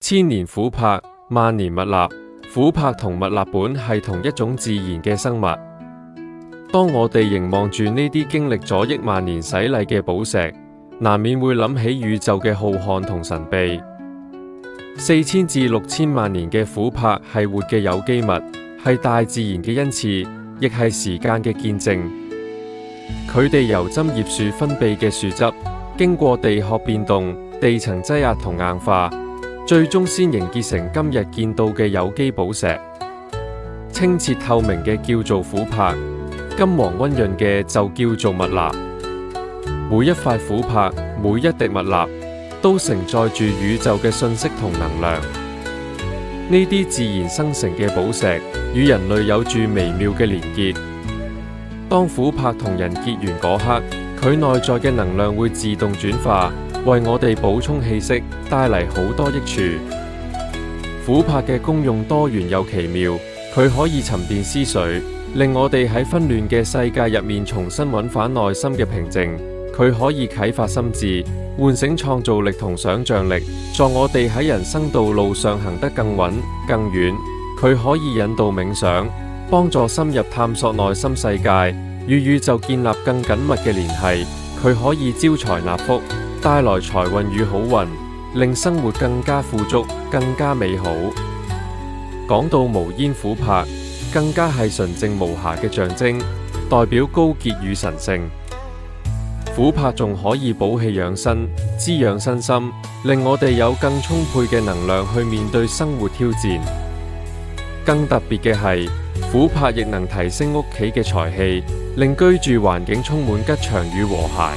千年琥珀，萬年蜜蠟。琥珀同蜜蠟本係同一種自然嘅生物。當我哋凝望住呢啲經歷咗億萬年洗禮嘅寶石，難免會諗起宇宙嘅浩瀚同神秘。4000至6000萬年嘅琥珀係活嘅有機物，係大自然嘅恩賜，亦係時間嘅見證。佢哋由針葉樹分泌嘅樹汁，經過地殼變動、地層擠壓同硬化，最終先凝結成今日見到嘅有機寶石。清澈透明嘅叫做琥珀，金黃溫潤嘅就叫做蜜蠟。每一塊琥珀，每一滴蜜蠟，都承載住宇宙嘅信息同能量。呢啲自然生成嘅寶石，與人類有住微妙嘅連結。當琥珀同人結緣嗰刻，佢內在嘅能量會自動轉化，為我哋補充氣息，帶嚟好多益處。琥珀嘅功用多元又奇妙，佢可以沉澱思緒，令我哋喺紛亂嘅世界入面重新揾返內心嘅平靜。佢可以啟發心智，喚醒創造力同想像力，助我哋喺人生道路上行得更穩更遠。佢可以引導冥想，幫助深入探索內心世界，與宇宙建立更緊密嘅聯繫。佢可以招財納福，帶來財運與好運，令生活更加富足，更加美好。講到無煙琥珀，更加係純正無瑕嘅象徵，代表高潔與神聖。琥珀仲可以補氣養生，滋養身心，令我哋有更充沛嘅能量去面對生活挑戰。更特別嘅係，琥珀亦能提升屋企嘅財氣，令居住環境充滿吉祥與和諧。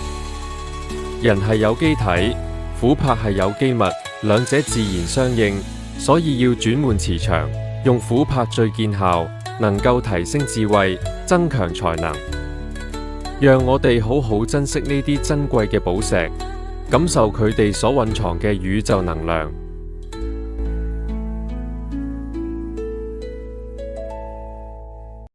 人係有機體，琥珀係有機物，兩者自然相應，所以要轉換磁場，用琥珀最見效，能夠提升智慧，增強才能。讓我哋好好珍惜呢啲珍貴嘅寶石，感受佢哋所蘊藏嘅宇宙能量。